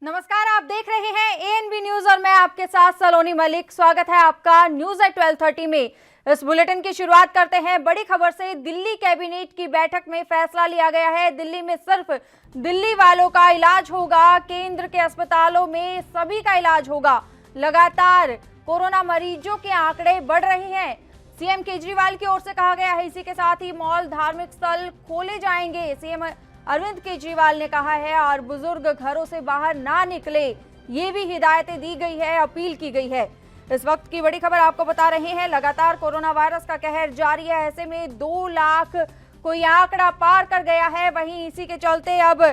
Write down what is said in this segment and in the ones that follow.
नमस्कार, आप देख रहे हैं एएनबी न्यूज और मैं आपके साथ सलोनी मलिक। स्वागत है आपका न्यूज एट 12:30 में। इस बुलेटिन की शुरुआत करते हैं बड़ी खबर से। दिल्ली कैबिनेट की बैठक में फैसला लिया गया है। दिल्ली में सिर्फ दिल्ली वालों का इलाज होगा। केंद्र के अस्पतालों में सभी का इलाज होगा। लगातार कोरोना मरीजों के आंकड़े बढ़ रहे हैं। सीएम केजरीवाल की ओर से कहा गया है। इसी के साथ ही मॉल, धार्मिक स्थल खोले जाएंगे। सीएम अरविंद केजरीवाल ने कहा है और बुजुर्ग घरों से बाहर ना निकले, ये भी हिदायतें दी गई है, अपील की गई है। इस वक्त की बड़ी खबर आपको बता रहे हैं। लगातार कोरोना वायरस का कहर जारी है। ऐसे में 2 लाख कोई आंकड़ा पार कर गया है। वहीं इसी के चलते अब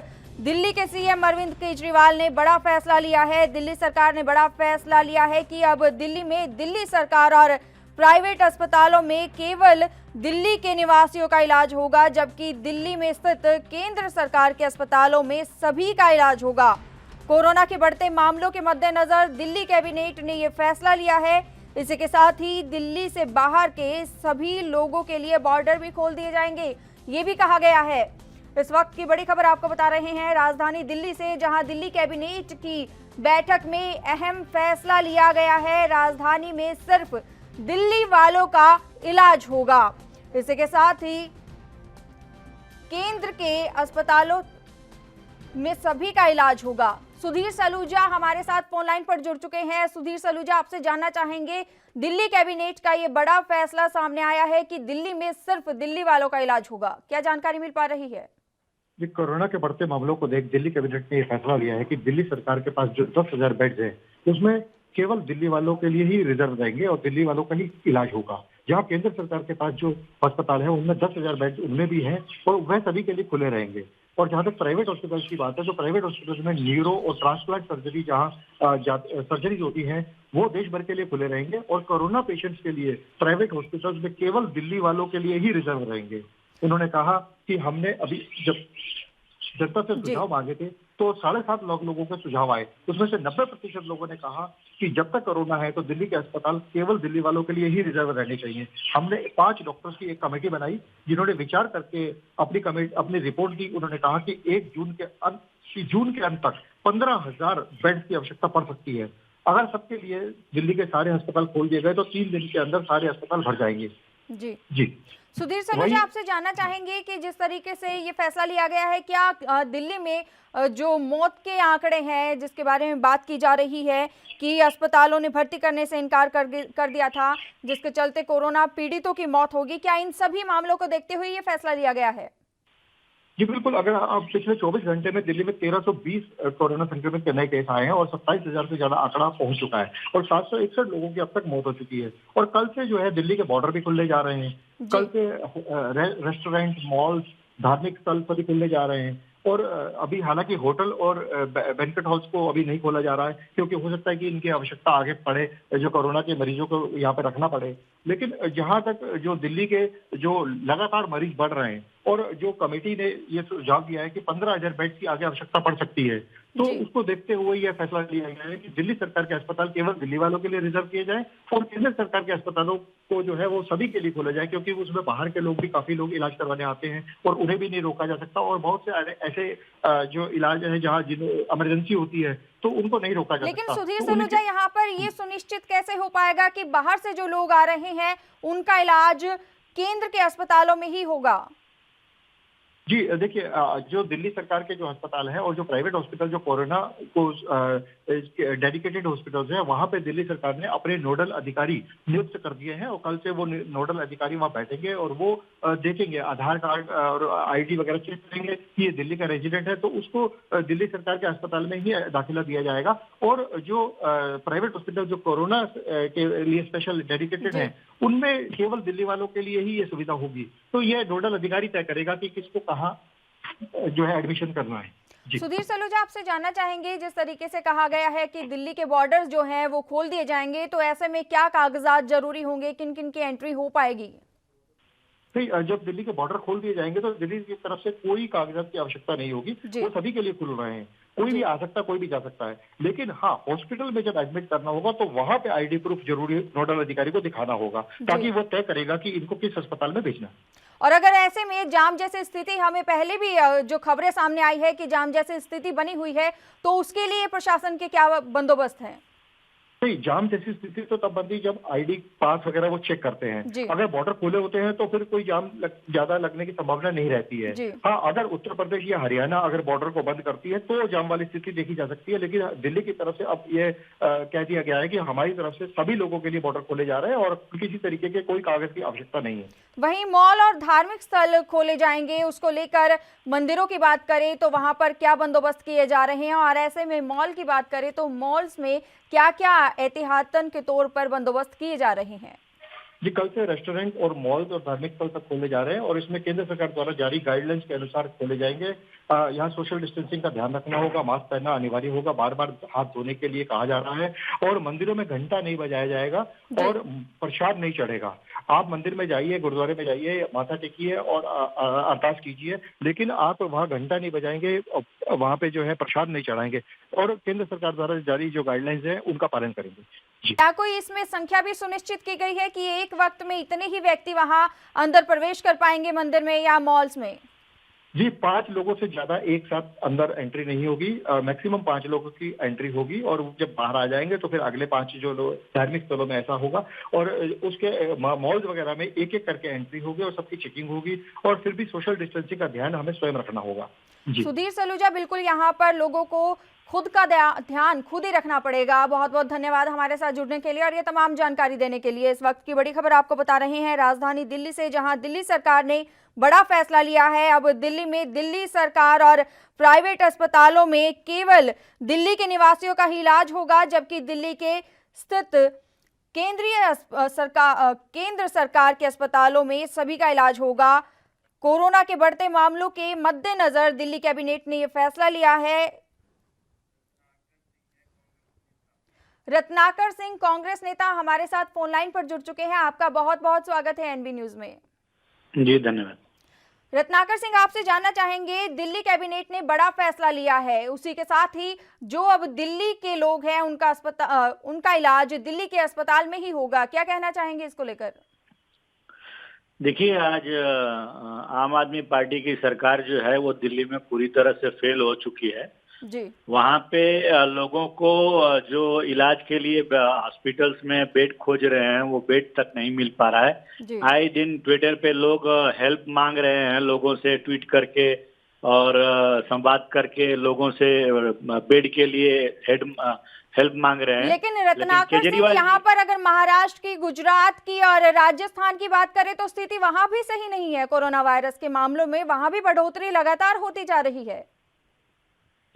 दिल्ली के सीएम अरविंद केजरीवाल ने बड़ा फैसला लिया है। दिल्ली सरकार ने बड़ा फैसला लिया है कि अब दिल्ली में दिल्ली सरकार और प्राइवेट अस्पतालों में केवल दिल्ली के निवासियों का इलाज होगा, जबकि दिल्ली में स्थित केंद्र सरकार के अस्पतालों में सभी का इलाज होगा। कोरोना के बढ़ते मामलों के मद्देनजर दिल्ली कैबिनेट ने यह फैसला लिया है। इसी के साथ ही दिल्ली से बाहर के सभी लोगों के लिए बॉर्डर भी खोल दिए जाएंगे, ये भी कहा गया है। इस वक्त की बड़ी खबर आपको बता रहे हैं राजधानी दिल्ली से, जहां दिल्ली कैबिनेट की बैठक में अहम फैसला लिया गया है। राजधानी में सिर्फ दिल्ली वालों का इलाज होगा। इसी के साथ ही केंद्र के अस्पतालों में सभी का इलाज होगा। सुधीर सलूजा हमारे साथ फोन लाइन पर जुड़ चुके हैं। सुधीर सलूजा, आपसे जानना चाहेंगे, दिल्ली कैबिनेट का ये बड़ा फैसला सामने आया है कि दिल्ली में सिर्फ दिल्ली वालों का इलाज होगा, क्या जानकारी मिल पा रही है? ये कोरोना के बढ़ते मामलों को देख दिल्ली कैबिनेट ने यह फैसला लिया है कि दिल्ली सरकार के पास जो 10,000 बेड्स है उसमें केवल दिल्ली वालों के लिए ही रिजर्व रहेंगे और दिल्ली वालों का ही इलाज होगा। जहां केंद्र सरकार के पास जो अस्पताल है उनमें 10,000 बेड उनमें भी हैं और वह सभी के लिए खुले रहेंगे। और जहां तक प्राइवेट हॉस्पिटल्स की बात है तो प्राइवेट हॉस्पिटल्स में न्यूरो और ट्रांसप्लांट सर्जरी सर्जरीज होती है वो देश भर के लिए खुले रहेंगे और कोरोना पेशेंट्स के लिए प्राइवेट हॉस्पिटल्स में केवल दिल्ली वालों के लिए ही रिजर्व रहेंगे। उन्होंने कहा कि हमने अभी जब जनता से सुझाव मांगे थे तो 7.5 लाख लोगों के सुझाव आए, उसमें से 90% लोगों ने कहा कि जब तक कोरोना है तो दिल्ली के अस्पताल केवल दिल्ली वालों के लिए ही रिजर्व रहने चाहिए। हमने 5 डॉक्टर्स की एक कमेटी बनाई जिन्होंने विचार करके अपनी रिपोर्ट दी। उन्होंने कहा कि 1 जून के अंत तक 15,000 बेड की आवश्यकता पड़ सकती है। अगर सबके लिए दिल्ली के सारे अस्पताल खोल दिए गए तो 3 दिन के अंदर सारे अस्पताल भर जाएंगे। जी। सुधीर सलूजा, आपसे जानना चाहेंगे कि जिस तरीके से ये फैसला लिया गया है, क्या दिल्ली में जो मौत के आंकड़े हैं जिसके बारे में बात की जा रही है कि अस्पतालों ने भर्ती करने से इनकार कर दिया था, जिसके चलते कोरोना पीड़ितों की मौत होगी, क्या इन सभी मामलों को देखते हुए ये फैसला लिया गया है? जी बिल्कुल। अगर आप पिछले 24 घंटे में दिल्ली में 1320 कोरोना संक्रमित के नए केस आए हैं और 27,000 से ज्यादा आंकड़ा पहुंच चुका है और 761 लोगों की अब तक मौत हो चुकी है। और कल से जो है दिल्ली के बॉर्डर भी खुलने जा रहे हैं। कल से रेस्टोरेंट, मॉल्स, धार्मिक स्थल सभी खुलने जा रहे हैं। और अभी हालांकि होटल और बैंक्वेट हॉल्स को अभी नहीं खोला जा रहा है क्योंकि हो सकता है कि इनकी आवश्यकता आगे पड़े, जो कोरोना के मरीजों को यहाँ पे रखना पड़े। लेकिन जहां तक जो दिल्ली के जो लगातार मरीज बढ़ रहे हैं और जो कमेटी ने ये सुझाव दिया है कि 15,000 बेड की आगे आवश्यकता पड़ सकती है, तो उसको देखते हुए यह फैसला लिया गया है कि दिल्ली सरकार के अस्पताल केवल दिल्ली वालों के लिए रिजर्व किए जाए और केंद्र सरकार के अस्पतालों को जो है वो सभी के लिए खोला जाए, क्योंकि उसमें बाहर के लोग भी काफी लोग इलाज करवाने आते हैं और उन्हें भी नहीं रोका जा सकता। और बहुत से ऐसे जो इलाज है जहाँ इमरजेंसी होती है तो उनको नहीं रोका जा सकता। लेकिन सुधीर सलूजा, यहाँ पर ये सुनिश्चित कैसे हो पाएगा कि बाहर से जो लोग आ रहे हैं उनका इलाज केंद्र के अस्पतालों में ही होगा? जी देखिए, जो दिल्ली सरकार के जो अस्पताल है और जो प्राइवेट हॉस्पिटल जो कोरोना को डेडिकेटेड हॉस्पिटल्स हैं वहां पे दिल्ली सरकार ने अपने नोडल अधिकारी नियुक्त कर दिए हैं और कल से वो नोडल अधिकारी वहां बैठेंगे और वो देखेंगे आधार कार्ड और आईडी वगैरह चेक करेंगे कि ये दिल्ली का रेजिडेंट है तो उसको दिल्ली सरकार के अस्पताल में ही दाखिला दिया जाएगा। और जो प्राइवेट हॉस्पिटल जो कोरोना के लिए स्पेशल डेडिकेटेड है उनमें केवल दिल्ली वालों के लिए ही ये सुविधा होगी। तो ये नोडल अधिकारी तय करेगा कि किसको कहाँ जो है एडमिशन करना है। सुधीर सलूजा, आपसे जानना चाहेंगे, जिस तरीके से कहा गया है कि दिल्ली के बॉर्डर्स जो हैं वो खोल दिए जाएंगे, तो ऐसे में क्या कागजात जरूरी होंगे, किन किन की एंट्री हो पाएगी? नहीं, जब दिल्ली के बॉर्डर खोल दिए जाएंगे तो दिल्ली की तरफ से कोई कागजात की आवश्यकता नहीं होगी, वो सभी के लिए खुल रहे हैं। कोई भी आ सकता है, कोई भी जा सकता है। लेकिन हाँ, हॉस्पिटल में जब एडमिट करना होगा तो वहां पे आईडी प्रूफ जरूरी नोडल अधिकारी को दिखाना होगा ताकि वो तय करेगा कि इनको किस अस्पताल में भेजना है। और अगर ऐसे में जाम जैसी स्थिति, हमें पहले भी जो खबरें सामने आई है कि जाम जैसी स्थिति बनी हुई है, तो उसके लिए प्रशासन के क्या बंदोबस्त है? नहीं, जाम जैसी स्थिति तो तब बनती जब आईडी पास वगैरह वो चेक करते हैं। जी अगर बॉर्डर खुले होते हैं तो फिर कोई ज्यादा लगने की संभावना नहीं रहती है। जी। हाँ, अगर उत्तर प्रदेश या हरियाणा अगर बॉर्डर को बंद करती है तो जाम वाली स्थिति देखी जा सकती है, लेकिन दिल्ली की तरफ से अब ये कह दिया गया है कि हमारी तरफ से सभी लोगों के लिए बॉर्डर खोले जा रहे हैं और किसी तरीके के कोई कागज की आवश्यकता नहीं है। वहीं मॉल और धार्मिक स्थल खोले जाएंगे, उसको लेकर मंदिरों की बात करें तो वहां पर क्या बंदोबस्त किए जा रहे हैं, और ऐसे में मॉल की बात करें तो मॉल्स में क्या क्या एहतियातन के तौर पर बंदोबस्त किए जा रहे हैं? जी, कल से रेस्टोरेंट और मॉल्स और धार्मिक स्थल तक खोले जा रहे हैं और इसमें केंद्र सरकार द्वारा जारी गाइडलाइंस के अनुसार खोले जाएंगे। यहाँ सोशल डिस्टेंसिंग का ध्यान रखना होगा, मास्क पहनना अनिवार्य होगा, बार बार हाथ धोने के लिए कहा जा रहा है और मंदिरों में घंटा नहीं बजाया जाएगा और प्रसाद नहीं चढ़ेगा। आप मंदिर में जाइए, गुरुद्वारे में जाइए, माथा टेकिए और अरदास कीजिए, लेकिन आप वहाँ घंटा नहीं बजाएंगे, वहाँ पे जो है प्रसाद नहीं चढ़ाएंगे और केंद्र सरकार द्वारा जारी जो गाइडलाइंस है उनका पालन करेंगे। क्या कोई इसमें संख्या भी सुनिश्चित की गई है कि एक वक्त में इतने ही व्यक्ति वहां अंदर प्रवेश कर पाएंगे मंदिर में या मॉल्स में? जी, 5 लोगों से ज्यादा एक साथ अंदर एंट्री नहीं होगी। मैक्सिमम 5 लोगों की एंट्री होगी और जब बाहर आ जाएंगे तो फिर अगले 5 जो लोग धार्मिक स्थलों में ऐसा होगा और उसके मॉल्स वगैरह में एक एक करके एंट्री होगी और सबकी चेकिंग होगी और फिर भी सोशल डिस्टेंसिंग का ध्यान हमें स्वयं रखना होगा। जी सुधीर सलूजा, बिल्कुल यहाँ पर लोगों को खुद का ध्यान खुद ही रखना पड़ेगा। बहुत बहुत धन्यवाद हमारे साथ जुड़ने के लिए और ये तमाम जानकारी देने के लिए। इस वक्त की बड़ी खबर आपको बता रहे हैं राजधानी दिल्ली से, जहां दिल्ली सरकार ने बड़ा फैसला लिया है। अब दिल्ली में दिल्ली सरकार और प्राइवेट अस्पतालों में केवल दिल्ली के निवासियों का ही इलाज होगा, जबकि दिल्ली के स्थित केंद्र सरकार के अस्पतालों में सभी का इलाज होगा। कोरोना के बढ़ते मामलों के मद्देनजर दिल्ली कैबिनेट ने यह फैसला लिया है। रत्नाकर सिंह, कांग्रेस नेता, हमारे साथ फोन लाइन पर जुड़ चुके हैं। आपका बहुत बहुत स्वागत है एनबी न्यूज में। जी धन्यवाद। रत्नाकर सिंह, आपसे जानना चाहेंगे, दिल्ली कैबिनेट ने बड़ा फैसला लिया है, उसी के साथ ही जो अब दिल्ली के लोग हैं उनका इलाज दिल्ली के अस्पताल में ही होगा, क्या कहना चाहेंगे इसको लेकर? देखिए, आज आम आदमी पार्टी की सरकार जो है वो दिल्ली में पूरी तरह से फेल हो चुकी है। जी। वहाँ पे लोगों को जो इलाज के लिए हॉस्पिटल्स में बेड खोज रहे हैं वो बेड तक नहीं मिल पा रहा है। आए दिन ट्विटर पे लोग हेल्प मांग रहे हैं, लोगों से ट्वीट करके और संवाद करके लोगों से बेड के लिए हेल्प मांग रहे हैं। लेकिन रत्नाकर सिंह, यहाँ पर अगर महाराष्ट्र की, गुजरात की और राजस्थान की बात करें तो स्थिति वहां भी सही नहीं है। कोरोना वायरस के मामलों में वहां भी बढ़ोतरी लगातार होती जा रही है।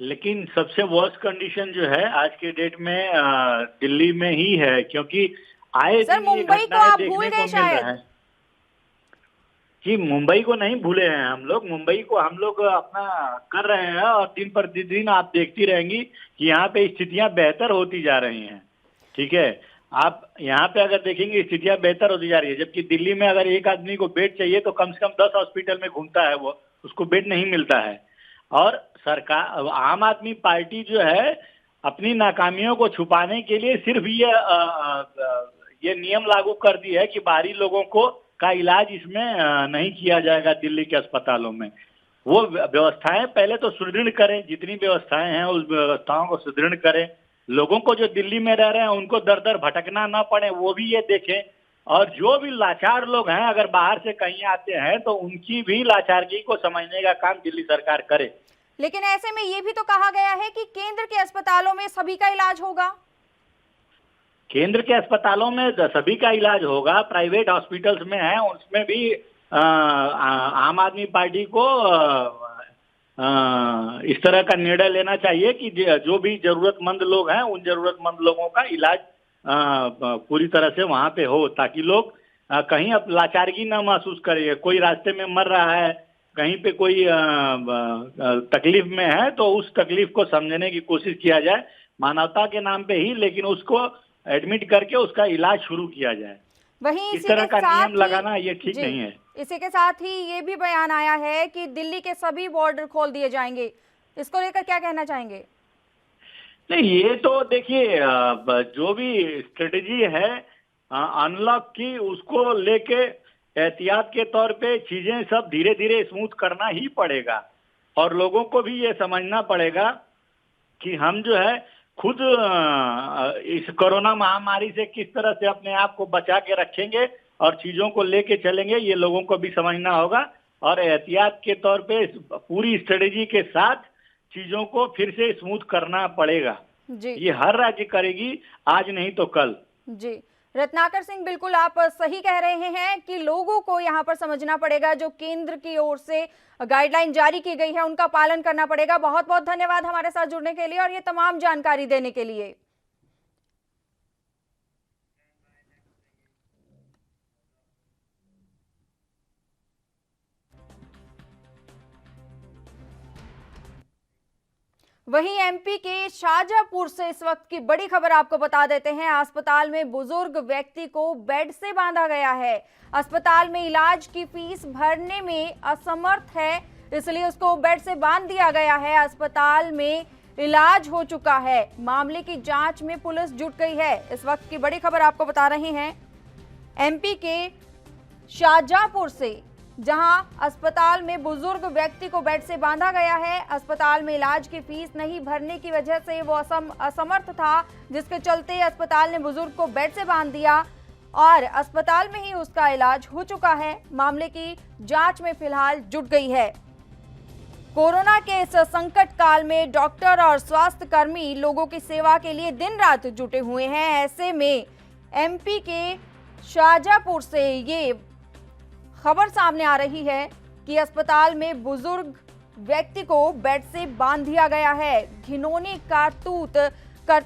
लेकिन सबसे वर्स्ट कंडीशन जो है आज के डेट में दिल्ली में ही है, क्योंकि आए सर मुंबई को आप भूल गए शायद। जी, मुंबई को नहीं भूले हैं हम लोग, मुंबई को हम लोग अपना कर रहे हैं और दिन पर दिन आप देखती रहेंगी कि यहाँ पे स्थितियां बेहतर होती जा रही हैं। ठीक है, आप यहाँ पे अगर देखेंगे स्थितियां बेहतर होती जा रही है, जबकि दिल्ली में अगर एक आदमी को बेड चाहिए तो कम से कम 10 हॉस्पिटल में घूमता है, वो उसको बेड नहीं मिलता है। और सरकार, आम आदमी पार्टी जो है अपनी नाकामियों को छुपाने के लिए सिर्फ ये नियम लागू कर दिया है कि बाहरी लोगों को का इलाज इसमें नहीं किया जाएगा दिल्ली के अस्पतालों में। वो व्यवस्थाएं पहले तो सुदृढ़ करें, जितनी व्यवस्थाएं हैं उस व्यवस्थाओं को सुदृढ़ करें। लोगों को जो दिल्ली में रह रहे हैं उनको दर दर भटकना ना पड़े, वो भी ये देखें। और जो भी लाचार लोग हैं अगर बाहर से कहीं आते हैं तो उनकी भी लाचारगी को समझने का काम दिल्ली सरकार करे। लेकिन ऐसे में ये भी तो कहा गया है कि केंद्र के अस्पतालों में सभी का इलाज होगा। केंद्र के अस्पतालों में सभी का इलाज होगा, प्राइवेट हॉस्पिटल्स में है उसमें भी आम आदमी पार्टी को इस तरह का निर्णय लेना चाहिए कि जो भी जरूरतमंद लोग हैं उन जरूरतमंद लोगों का इलाज पूरी तरह से वहां पे हो, ताकि लोग कहीं अब लाचारगी ना महसूस करें। कोई रास्ते में मर रहा है, कहीं पे कोई तकलीफ में है तो उस तकलीफ को समझने की कोशिश किया जाए मानवता के नाम पे ही, लेकिन उसको एडमिट करके उसका इलाज शुरू किया जाए। वहीं इस तरह का नियम लगाना ये ठीक नहीं है। इसी के साथ ही ये भी बयान आया है कि दिल्ली के सभी बॉर्डर खोल दिए जाएंगे, इसको लेकर क्या कहना चाहेंगे? नहीं, ये तो देखिए जो भी स्ट्रेटेजी है अनलॉक की, उसको लेके एहतियात के तौर पे चीजें सब धीरे धीरे स्मूथ करना ही पड़ेगा और लोगों को भी ये समझना पड़ेगा कि हम जो है खुद इस कोरोना महामारी से किस तरह से अपने आप को बचा के रखेंगे और चीजों को लेके चलेंगे, ये लोगों को भी समझना होगा और एहतियात के तौर पे पूरी स्ट्रेटेजी के साथ चीजों को फिर से स्मूथ करना पड़ेगा जी। ये हर राज्य करेगी, आज नहीं तो कल। जी रत्नाकर सिंह, बिल्कुल आप सही कह रहे हैं कि लोगों को यहाँ पर समझना पड़ेगा, जो केंद्र की ओर से गाइडलाइन जारी की गई है उनका पालन करना पड़ेगा। बहुत बहुत धन्यवाद हमारे साथ जुड़ने के लिए और ये तमाम जानकारी देने के लिए। वहीं एमपी के शाजापुर से इस वक्त की बड़ी खबर आपको बता देते हैं। अस्पताल में बुजुर्ग व्यक्ति को बेड से बांधा गया है। अस्पताल में इलाज की फीस भरने में असमर्थ है, इसलिए उसको बेड से बांध दिया गया है। अस्पताल में इलाज हो चुका है। मामले की जांच में पुलिस जुट गई है। इस वक्त की बड़ी खबर आपको बता रहे हैं एमपी के शाजापुर से, जहां अस्पताल में बुजुर्ग व्यक्ति को बेड से बांधा गया है। अस्पताल में इलाज की फीस नहीं भरने की वजह से वो असमर्थ था, जिसके चलते अस्पताल ने बुजुर्ग को बेड से बांध दिया और अस्पताल में ही उसका इलाज हो चुका है। मामले की जांच में फिलहाल जुट गई है। कोरोना के इस संकट काल में डॉक्टर और स्वास्थ्य कर्मी लोगों की सेवा के लिए दिन रात जुटे हुए हैं। ऐसे में एमपी के शाजापुर से ये खबर सामने आ रही है कि अस्पताल में बुजुर्ग व्यक्ति को बेड से बांध दिया गया है। घिनौनी कारतूत कर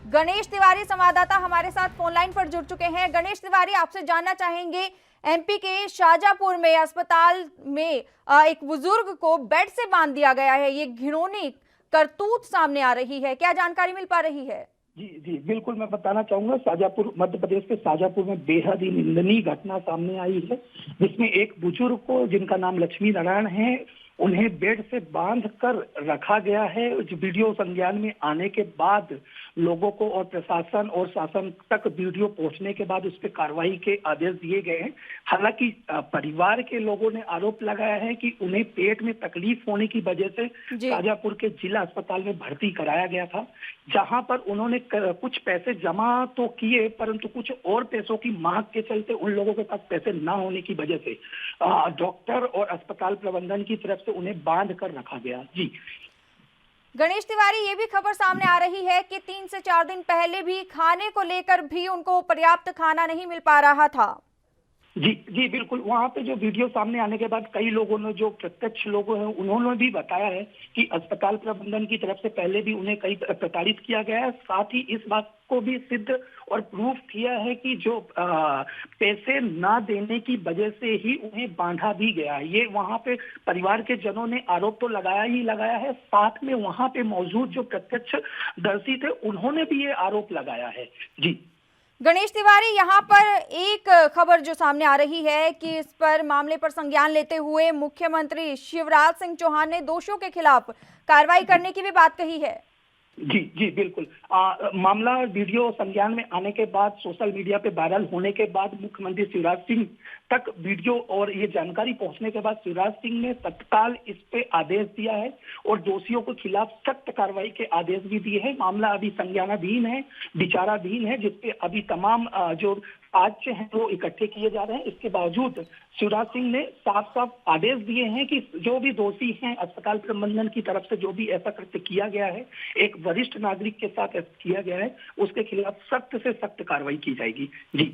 गणेश तिवारी संवाददाता हमारे साथ फोन लाइन पर जुड़ चुके हैं। गणेश तिवारी, आपसे जानना चाहेंगे, एमपी के शाजापुर में अस्पताल में एक बुजुर्ग को बेड से बांध दिया गया है। ये घिनौनी करतूत सामने आ रही है, क्या जानकारी मिल पा रही है? जी जी बिल्कुल, मैं बताना चाहूंगा, शाजापुर मध्य प्रदेश के शाजापुर में बेहद ही निंदनीय घटना सामने आई है, जिसमें एक बुजुर्ग को, जिनका नाम लक्ष्मी नारायण है, उन्हें बेड से बांध कर रखा गया है। वीडियो संज्ञान में आने के बाद लोगों को और प्रशासन और शासन तक वीडियो पहुंचने के बाद उस पर कार्रवाई के आदेश दिए गए हैं। हालांकि परिवार के लोगों ने आरोप लगाया है कि उन्हें पेट में तकलीफ होने की वजह से शाजापुर के जिला अस्पताल में भर्ती कराया गया था, जहां पर उन्होंने कुछ पैसे जमा तो किए, परंतु कुछ और पैसों की मांग के चलते उन लोगों के पास पैसे न होने की वजह से डॉक्टर और अस्पताल प्रबंधन की तरफ से उन्हें बांध कर रखा गया। जी गणेश तिवारी, ये भी खबर सामने आ रही है कि 3 से 4 दिन पहले भी खाने को लेकर भी उनको पर्याप्त खाना नहीं मिल पा रहा था। जी जी बिल्कुल, वहाँ पे जो वीडियो सामने आने के बाद कई लोगों ने, जो प्रत्यक्ष लोग हैं, उन्होंने भी बताया है कि अस्पताल प्रबंधन की तरफ से पहले भी उन्हें कई प्रताड़ित किया गया है। साथ ही इस बात को भी सिद्ध और प्रूफ किया है कि जो पैसे ना देने की वजह से ही उन्हें बांधा भी गया है। ये वहाँ पे परिवार के जनों ने आरोप तो लगाया ही लगाया है, साथ में वहाँ पे मौजूद जो प्रत्यक्षदर्शी थे उन्होंने भी ये आरोप लगाया है। जी गणेश तिवारी, यहाँ पर एक खबर जो सामने आ रही है कि इस पर मामले पर संज्ञान लेते हुए मुख्यमंत्री शिवराज सिंह चौहान ने दोषियों के खिलाफ कार्रवाई करने की भी बात कही है। जी जी बिल्कुल, मामला वीडियो संज्ञान में आने के बाद, सोशल मीडिया पे वायरल होने के बाद मुख्यमंत्री शिवराज सिंह तक वीडियो और ये जानकारी पहुंचने के बाद शिवराज सिंह ने तत्काल इस पे आदेश दिया है और दोषियों के खिलाफ सख्त कार्रवाई के आदेश भी दिए हैं। मामला अभी संज्ञानाधीन है, विचाराधीन है, जिसपे अभी तमाम जो साक्ष्य हैं वो इकट्ठे किए जा रहे हैं। इसके बावजूद शिवराज सिंह ने साफ साफ आदेश दिए हैं कि जो भी दोषी हैं, अस्पताल प्रबंधन की तरफ से जो भी ऐसा कृत्य किया गया है, एक वरिष्ठ नागरिक के साथ किया गया है, उसके खिलाफ सख्त से सख्त कार्रवाई की जाएगी। जी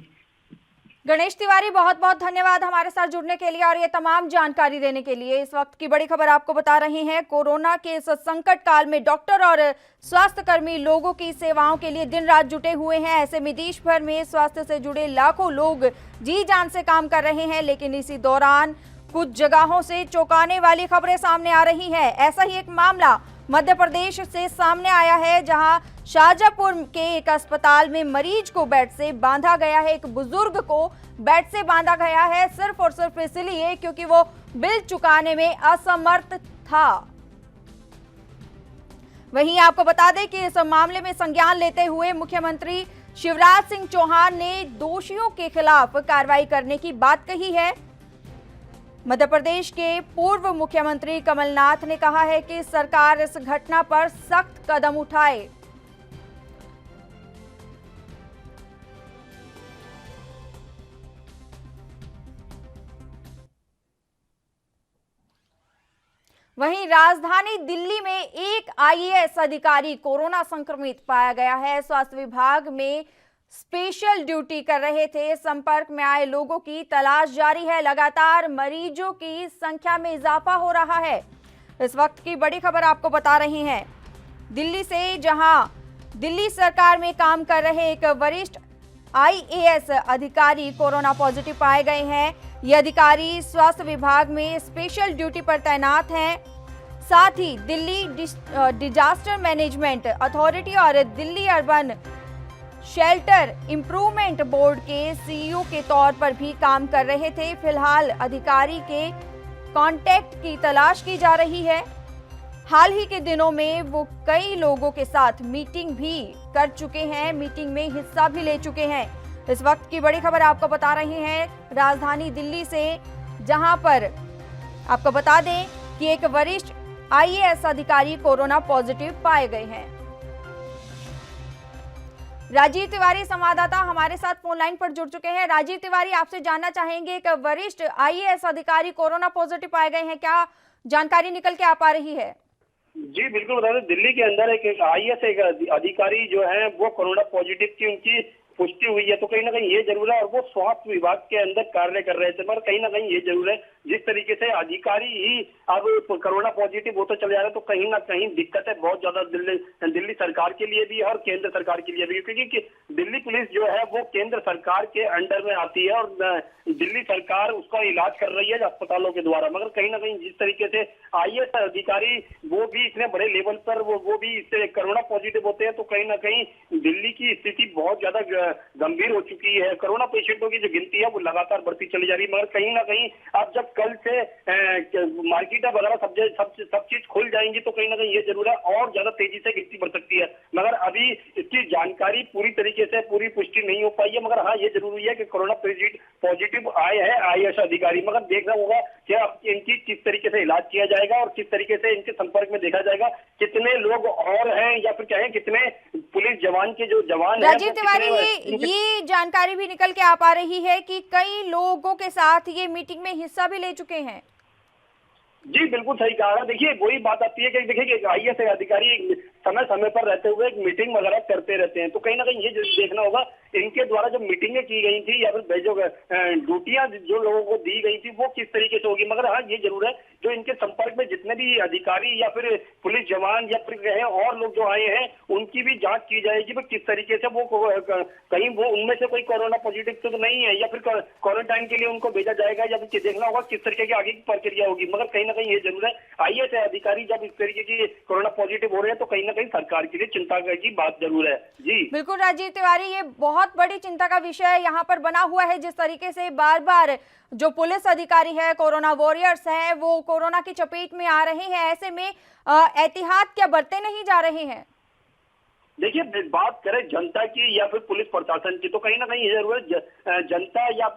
गणेश तिवारी, बहुत बहुत धन्यवाद हमारे साथ जुड़ने के लिए और ये तमाम जानकारी देने के लिए। इस वक्त की बड़ी खबर आपको बता रहे हैं, कोरोना के इस संकट काल में डॉक्टर और स्वास्थ्य कर्मी लोगों की सेवाओं के लिए दिन रात जुटे हुए हैं। ऐसे में देश भर में स्वास्थ्य से जुड़े लाखों लोग जी जान से काम कर रहे हैं, लेकिन इसी दौरान कुछ जगहों से चौंकाने वाली खबरें सामने आ रही है। ऐसा ही एक मामला मध्य प्रदेश से सामने आया है, जहां शाजापुर के एक अस्पताल में मरीज को बेड से बांधा गया है। एक बुजुर्ग को बेड से बांधा गया है सिर्फ और सिर्फ इसलिए क्योंकि वो बिल चुकाने में असमर्थ था। वहीं आपको बता दें कि इस मामले में संज्ञान लेते हुए मुख्यमंत्री शिवराज सिंह चौहान ने दोषियों के खिलाफ कार्रवाई करने की बात कही है। मध्य प्रदेश के पूर्व मुख्यमंत्री कमलनाथ ने कहा है कि सरकार इस घटना पर सख्त कदम उठाए। वहीं राजधानी दिल्ली में एक आईएएस अधिकारी कोरोना संक्रमित पाया गया है। स्वास्थ्य विभाग में स्पेशल ड्यूटी कर रहे थे। संपर्क में आए लोगों की तलाश जारी है। लगातार मरीजों की संख्या में इजाफा हो रहा है। इस वक्त की बड़ी खबर आपको बता रही हैं दिल्ली से, जहां दिल्ली सरकार में काम कर रहे एक वरिष्ठ आईएएस अधिकारी कोरोना पॉजिटिव पाए गए हैं। ये अधिकारी स्वास्थ्य विभाग में स्पेशल ड्यूटी पर तैनात हैं। साथ ही दिल्ली डिजास्टर मैनेजमेंट अथॉरिटी और Delhi urban shelter improvement board के सीईओ के तौर पर भी काम कर रहे थे। फिलहाल अधिकारी के कांटेक्ट की तलाश की जा रही है। हाल ही के दिनों में वो कई लोगों के साथ मीटिंग भी कर चुके हैं, मीटिंग में हिस्सा भी ले चुके हैं। इस वक्त की बड़ी खबर आपको बता रहे हैं राजधानी दिल्ली से, जहां पर आपको बता दें कि एक वरिष्ठ आईएएस अधिकारी कोरोना पॉजिटिव पाए गए हैं। राजीव तिवारी संवाददाता हमारे साथ फोन लाइन पर जुड़ चुके हैं। राजीव तिवारी, आपसे जानना चाहेंगे कि वरिष्ठ आईएएस अधिकारी कोरोना पॉजिटिव पाए गए हैं, क्या जानकारी निकल के आ पा रही है? जी बिल्कुल, बता दें दिल्ली के अंदर एक आईएएस अधिकारी जो है वो कोरोना पॉजिटिव की उनकी पुष्टि हुई है। तो कहीं ना कहीं ये जरूर है, और वो स्वास्थ्य विभाग के अंदर कार्य कर रहे थे, मगर कहीं ना कहीं ये जरूर है जिस तरीके से अधिकारी ही अब कोरोना पॉजिटिव होता चले जा रहा है, तो कहीं ना कहीं दिक्कत है बहुत ज्यादा दिल्ली सरकार के लिए भी और केंद्र सरकार के लिए भी, क्योंकि दिल्ली पुलिस जो है वो केंद्र सरकार के अंडर में आती है और दिल्ली सरकार उसका इलाज कर रही है अस्पतालों के द्वारा। मगर कहीं ना कहीं जिस तरीके से आईएएस अधिकारी वो भी इतने बड़े लेवल पर वो भी इससे कोरोना पॉजिटिव होते हैं, तो कहीं ना कहीं दिल्ली की स्थिति बहुत ज्यादा गंभीर हो चुकी है। कोरोना पेशेंटों की जो गिनती है वो लगातार बढ़ती चली जा रही है। मगर कहीं ना कहीं अब जब कल से मार्केट वगैरह सब चीज खुल जाएंगी, तो कहीं ना कहीं ये जरूर है और ज्यादा तेजी से गिनती बढ़ सकती है। मगर अभी इसकी जानकारी पूरी तरीके से पूरी पुष्टि नहीं हो पाई है। मगर हाँ, ये जरूरी है कि कोरोना पॉजिटिव आए हैं आईएएस अधिकारी, मगर देखना होगा कि अब इनकी किस तरीके से इलाज किया जाएगा और किस तरीके से इनके संपर्क में देखा जाएगा कितने लोग और हैं, या फिर क्या है कितने पुलिस जवान के जो जवान हैं। राजीव तिवारी, ये जानकारी भी निकल के आ पा रही है कि कई लोगों के साथ ये मीटिंग में हिस्सा भी ले चुके हैं। जी बिल्कुल सही कहा। देखिए वही बात आती है कि देखिए आईएएस अधिकारी समय समय पर रहते हुए एक मीटिंग वगैरह करते रहते हैं, तो कहीं ना कहीं ये देखना होगा इनके द्वारा जो मीटिंगें की गई थी या फिर जो ड्यूटियां जो लोगों को दी गई थी वो किस तरीके से होगी। मगर हाँ, ये जरूर है जो इनके संपर्क में जितने भी अधिकारी या फिर पुलिस जवान या फिर और लोग जो आए हैं उनकी भी जांच की जाएगी कि किस तरीके से वो कहीं वो उनमें से कोई कोरोना पॉजिटिव तो नहीं है, या फिर क्वारंटाइन के लिए उनको भेजा जाएगा, या फिर देखना होगा किस तरीके की आगे की प्रक्रिया होगी। मगर कहीं ना कहीं ये जरूर है आईएएस अधिकारी जब इस तरीके की कोरोना पॉजिटिव हो रहे हैं, तो कहीं ना कहीं सरकार के लिए चिंता की बात जरूर है। जी बिल्कुल राजीव तिवारी, ये बहुत बड़ी चिंता का विषय यहाँ पर बना हुआ है। जिस तरीके से बार बार जो पुलिस अधिकारी है, कोरोना वॉरियर्स हैं, वो कोरोना की चपेट में आ रहे हैं, ऐसे में एहतियात क्या बरते नहीं जा रहे हैं? देखिए बात करें जनता की या फिर पुलिस प्रशासन की, तो कहीं ना कहीं ये जरूर है जनता या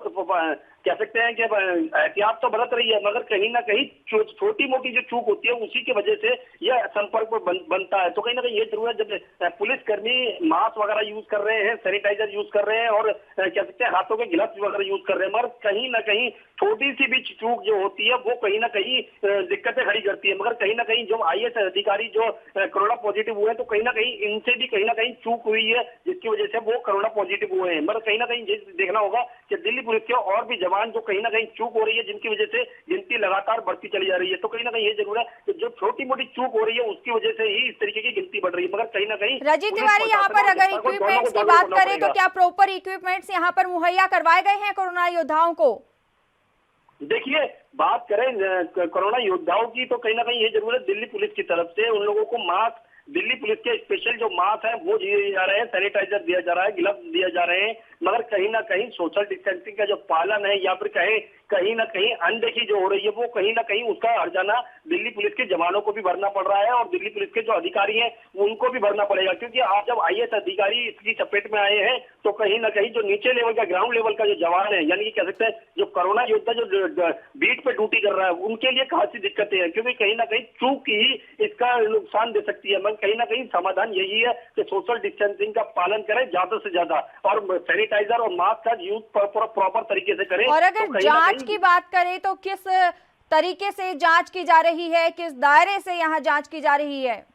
कह सकते हैं कि एहतियात तो बरत रही है, मगर कहीं ना कहीं छोटी मोटी जो चूक होती है उसी की वजह से यह संपर्क बनता है। तो कहीं ना कहीं ये जरूर है जब पुलिसकर्मी मास्क वगैरह यूज कर रहे हैं, सैनिटाइजर यूज कर रहे हैं और कह सकते हैं हाथों के गिलव्स वगैरह यूज कर रहे हैं, मगर कहीं ना कहीं छोटी सी भी चूक जो होती है वो कहीं ना कहीं दिक्कतें खड़ी करती है। मगर कहीं ना कहीं जो आईएएस अधिकारी जो कोरोना पॉजिटिव हुए हैं, तो कहीं ना कहीं इनसे भी कहीं ना कहीं चूक हुई है जिसकी वजह से वो कोरोना पॉजिटिव हुए हैं। मगर कहीं ना कहीं ये देखना होगा कि दिल्ली पुलिस के और भी जवान जो कहीं ना कहीं चूक हो रही है जिनकी वजह से गिनती लगातार बढ़ती चली जा रही है, तो कहीं ना कहीं ये जरूर है कि जो छोटी मोटी चूक हो रही है उसकी वजह से ही इस तरीके की गिनती बढ़ रही है। मगर कहीं ना कहीं राजीव तिवारी, यहाँ पर अगर इक्विपमेंट्स की बात करें तो क्या प्रॉपर इक्विपमेंट्स यहाँ पर मुहैया करवाए गए हैं कोरोना योद्धाओं को? देखिए बात करें कोरोना योद्धाओं की, तो कहीं ना कहीं ये जरूर है दिल्ली पुलिस की तरफ से उन लोगों को मास्क, दिल्ली पुलिस के स्पेशल जो मास्क है वो दिए जा रहे हैं, सैनिटाइजर दिया जा रहा है, ग्लव्स दिए जा रहे हैं, मगर कहीं ना कहीं सोशल डिस्टेंसिंग का जो पालन है या फिर कहीं ना कहीं अनदेखी जो हो रही है, वो कहीं ना कहीं उसका हर्जाना दिल्ली पुलिस के जवानों को भी भरना पड़ रहा है और दिल्ली पुलिस के जो अधिकारी हैं उनको भी भरना पड़ेगा। क्योंकि आप जब आईएएस अधिकारी इसकी चपेट में आए हैं तो कहीं ना कहीं जो नीचे लेवल का, ग्राउंड लेवल का जो जवान है, यानी कि कह सकते हैं जो कोरोना योद्धा जो बीट पे ड्यूटी कर रहा है, उनके लिए खासी दिक्कतें हैं। क्योंकि कहीं ना कहीं चूक ही इसका नुकसान दे सकती है। मगर कहीं ना कहीं समाधान यही है कि सोशल डिस्टेंसिंग का पालन करें ज्यादा से ज्यादा, और सैनिटाइजर और मास्क का यूज प्रॉपर तरीके से करें। और अगर जांच की बात करें तो किस तरीके से जांच की जा रही है, किस दायरे से यहाँ जांच की जा रही है?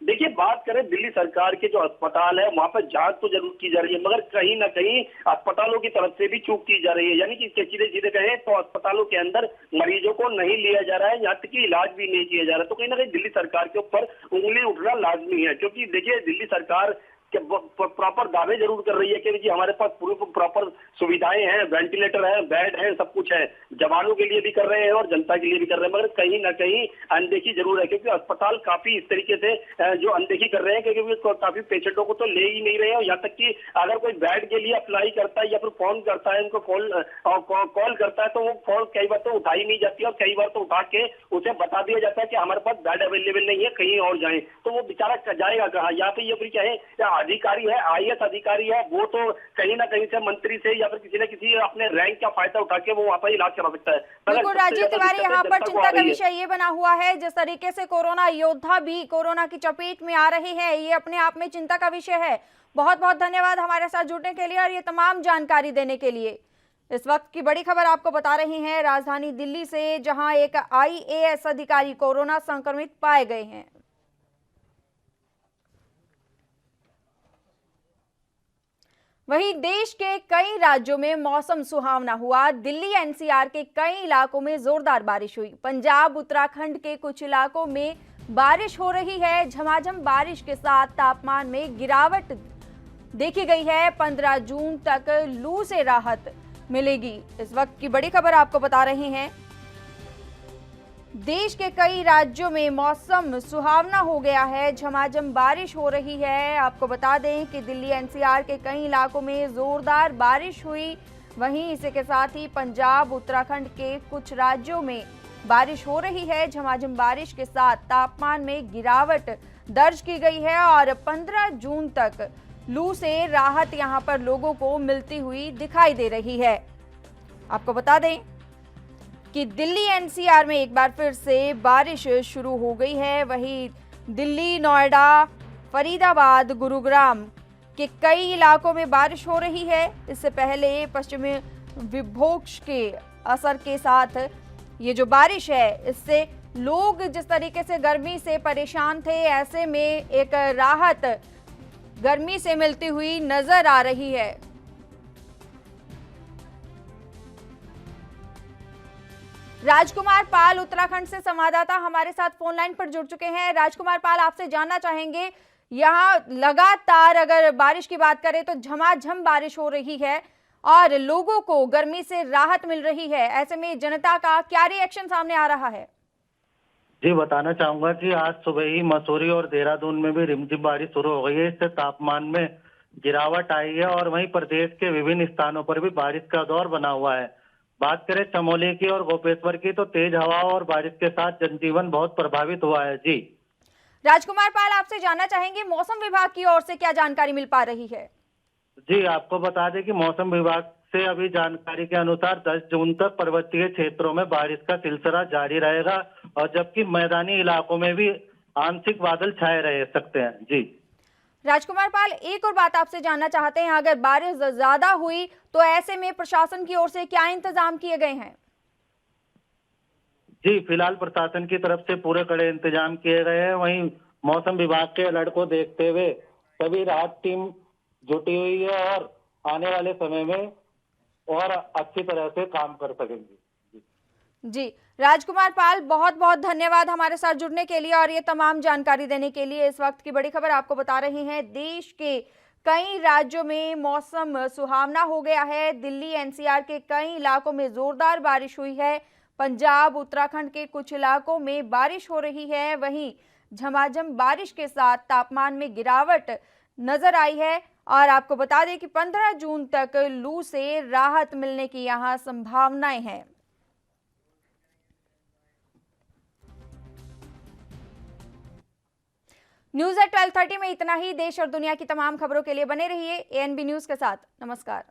देखिए, बात करें दिल्ली सरकार के जो अस्पताल है वहां पर जांच तो जरूर की जा रही है, मगर कहीं ना कहीं अस्पतालों की तरफ से भी चूक की जा रही है। यानी कि सीधे सीधे कहें तो अस्पतालों के अंदर मरीजों को नहीं लिया जा रहा है, यहाँ तक कि इलाज भी नहीं किया जा रहा है। तो कहीं ना कहीं दिल्ली सरकार के ऊपर उंगली उठना लाजमी है। क्योंकि देखिए, दिल्ली सरकार प्रॉपर दावे जरूर कर रही है कि जी हमारे पास पूरी प्रॉपर सुविधाएं हैं, वेंटिलेटर है, बेड है, सब कुछ है, जवानों के लिए भी कर रहे हैं और जनता के लिए भी कर रहे हैं, मगर कहीं ना कहीं अनदेखी जरूर है। क्योंकि अस्पताल काफी इस तरीके से जो अनदेखी कर रहे हैं क्योंकि काफी पेशेंटों को तो ले ही नहीं रहे हैं। और यहाँ तक कि अगर कोई बेड के लिए अप्लाई करता है या फिर फोन करता है, उनको कॉल करता है, तो वो फोन कई बार तो उठाई नहीं जाती और कई बार तो उठा के उसे बता दिया जाता है कि हमारे पास बेड अवेलेबल नहीं है, कहीं और जाए। तो वो बेचारा जाएगा कहाँ? यहाँ पे ये फिर क्या है, अधिकारी है, आईएएस अधिकारी है, वो तो कहीं ना कहीं से मंत्री से या फिर किसी न किसी अपने रैंक का फायदा उठा के वो वहां पर इलाज करा सकता है। बिल्कुल राजीव तिवारी, यहाँ पर चिंता का विषय ये बना हुआ है जिस तरीके से कोरोना योद्धा भी कोरोना की चपेट में आ रहे हैं, ये अपने आप में चिंता का विषय है। बहुत बहुत धन्यवाद हमारे साथ जुड़ने के लिए और ये तमाम जानकारी देने के लिए। इस वक्त की बड़ी खबर आपको बता रहे हैं राजधानी दिल्ली से, जहां एक आईएएस अधिकारी कोरोना संक्रमित पाए गए हैं। वहीं देश के कई राज्यों में मौसम सुहावना हुआ। दिल्ली एनसीआर के कई इलाकों में जोरदार बारिश हुई। पंजाब उत्तराखंड के कुछ इलाकों में बारिश हो रही है। झमाझम बारिश के साथ तापमान में गिरावट देखी गई है। 15 जून तक लू से राहत मिलेगी। इस वक्त की बड़ी खबर आपको बता रहे हैं, देश के कई राज्यों में मौसम सुहावना हो गया है। झमाझम बारिश हो रही है। आपको बता दें कि दिल्ली एनसीआर के कई इलाकों में जोरदार बारिश हुई। वहीं इसी के साथ ही पंजाब उत्तराखंड के कुछ राज्यों में बारिश हो रही है। झमाझम बारिश के साथ तापमान में गिरावट दर्ज की गई है और 15 जून तक लू से राहत यहां पर लोगों को मिलती हुई दिखाई दे रही है। आपको बता दें कि दिल्ली एनसीआर में एक बार फिर से बारिश शुरू हो गई है। वहीं दिल्ली, नोएडा, फरीदाबाद, गुरुग्राम के कई इलाकों में बारिश हो रही है। इससे पहले पश्चिमी विक्षोभ के असर के साथ ये जो बारिश है, इससे लोग जिस तरीके से गर्मी से परेशान थे, ऐसे में एक राहत गर्मी से मिलती हुई नजर आ रही है। राजकुमार पाल उत्तराखंड से संवाददाता हमारे साथ फोन लाइन पर जुड़ चुके हैं। राजकुमार पाल, आपसे जानना चाहेंगे, यहाँ लगातार अगर बारिश की बात करें तो झमाझम बारिश हो रही है और लोगों को गर्मी से राहत मिल रही है, ऐसे में जनता का क्या रिएक्शन सामने आ रहा है? जी, बताना चाहूंगा कि आज सुबह ही मसूरी और देहरादून में भी रिमझिम बारिश शुरू हो गई है। इससे तापमान में गिरावट आई है और वहीं प्रदेश के विभिन्न स्थानों पर भी बारिश का दौर बना हुआ है। बात करें चमोली की और गोपेश्वर की तो तेज हवा और बारिश के साथ जनजीवन बहुत प्रभावित हुआ है। जी राजकुमार पाल, आपसे जानना चाहेंगे मौसम विभाग की ओर से क्या जानकारी मिल पा रही है? जी, आपको बता दें कि मौसम विभाग से अभी जानकारी के अनुसार 10 जून तक पर्वतीय क्षेत्रों में बारिश का सिलसिला जारी रहेगा और जबकि मैदानी इलाकों में भी आंशिक बादल छाए रह सकते हैं। जी राजकुमार पाल, एक और बात आपसे जानना चाहते हैं, अगर बारिश ज्यादा हुई तो ऐसे में प्रशासन की ओर से क्या इंतजाम किए गए हैं? जी, फिलहाल प्रशासन की तरफ से पूरे कड़े इंतजाम किए गए हैं। वहीं मौसम विभाग के अलर्ट को देखते हुए सभी राहत टीम जुटी हुई है और आने वाले समय में और अच्छी तरह से काम कर सकेंगे। जी राजकुमार पाल, बहुत बहुत धन्यवाद हमारे साथ जुड़ने के लिए और ये तमाम जानकारी देने के लिए। इस वक्त की बड़ी खबर आपको बता रहे हैं, देश के कई राज्यों में मौसम सुहावना हो गया है। दिल्ली एनसीआर के कई इलाकों में जोरदार बारिश हुई है। पंजाब उत्तराखंड के कुछ इलाकों में बारिश हो रही है। वहीं झमाझम बारिश के साथ तापमान में गिरावट नजर आई है और आपको बता दें कि 15 जून तक लू से राहत मिलने की यहां संभावनाएं हैं। न्यूज़ एट 12:30 में इतना ही। देश और दुनिया की तमाम खबरों के लिए बने रहिए ANB न्यूज़ के साथ। नमस्कार।